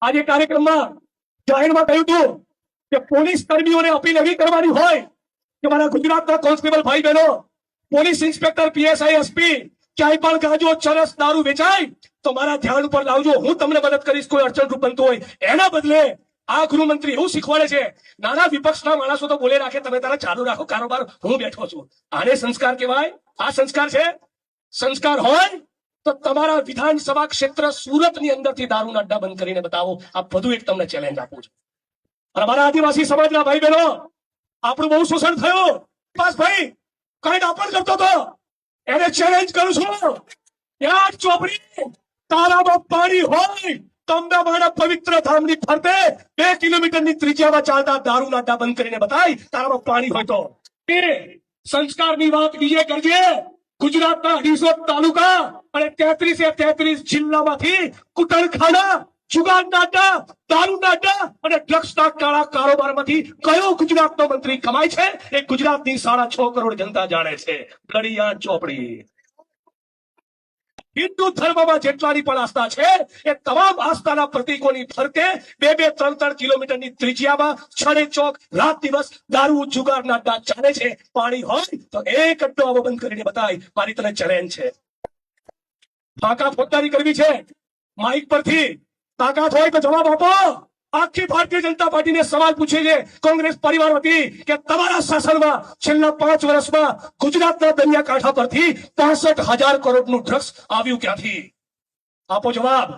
આજે કાર્યક્રમમાં જાહેરમાં કહ્યું હતું કે પોલીસ કર્મીઓને અપીલ એવી કરવાની હોય કે મારા ગુજરાતના કોન્સ્ટેબલ ભાઈ બહેનો, પોલીસ ઇન્સ્પેક્ટર, પીએસઆઈ, એસપી, ક્યાંય પણ ગાંજો, ચરસ, દારૂ વેચાય તો મારા ધ્યાન ઉપર લાવજો, હું તમને મદદ કરીશ કોઈ અડચણરૂપ બનતું હોય. એના બદલે આ ગૃહમંત્રી એવું શીખવાડે છે, નાના વિપક્ષના માણસો તો બોલે રાખે, તમે તારા ચાલુ રાખો કારોબાર, હું બેઠો છું. આને સંસ્કાર કહેવાય? આ સંસ્કાર છે? સંસ્કાર હોય તો તમારા વિધાનસભા ક્ષેત્ર સુરતની અંદરથી દારૂના અડ્ડા બંધ કરીને બતાવો. આ બધું એક તમને ચેલેન્જ આપું છું. અને અમારા આદિવાસી સમાજના ભાઈ બહેનો, આપણું બહુ શોષણ થયું. ભાઈ કઈ દાપણ કરતો હતો, એને ચેલેન્જ કરું છું. ત્યાં ચોપડી તારામાં પાણી હોય તો અમદાવાદના પવિત્ર ધામની ફરતે 2 કિલોમીટરની ત્રિજ્યામાં ચાલતા દારૂના અડ્ડા બંધ કરીને બતાય. તારામાં પાણી હોય તો એ સંસ્કારની વાત બીજે કરજે. ગુજરાતના 250 તાલુકા અને 33 જિલ્લામાંથી કુટરખાના, જુગારના અડ્ડા, દારૂના અડ્ડા અને ડ્રગ્સના કાળા કારોબારમાંથી કયો ગુજરાતનો મંત્રી કમાય છે એ ગુજરાતની 6.5 કરોડ જનતા જાણે છે. લડિયા ચોપડી. હિન્દુ ધર્મમાં જેટલાની પણ આસ્થા છે એ તમામ આસ્થાના પ્રતીકોની ફરતે 2-2, 3-3 કિલોમીટરની ત્રિજ્યામાં છડે ચોક રાત દિવસ દારૂ, જુગારના અડ્ડા ચાલે છે. પાણી હોય તો એક અડ્ડો આવો બંધ કરીને બતાય. મારી તને ચેલેન્જ છે. તાકાત ફોજદારી કરવી છે માઇક પરથી. તાકાત હોય તો જવાબ આપો. આખી ભારતીય જનતા પાર્ટીને સવાલ પૂછે છે કોંગ્રેસ પરિવાર વતી કે તમારા શાસનમાં છેલ્લા 5 વર્ષમાં ગુજરાતના દરિયાકાંઠા પરથી 65,000 કરોડનું ડ્રગ્સ આવ્યું ક્યાંથી? આપો જવાબ.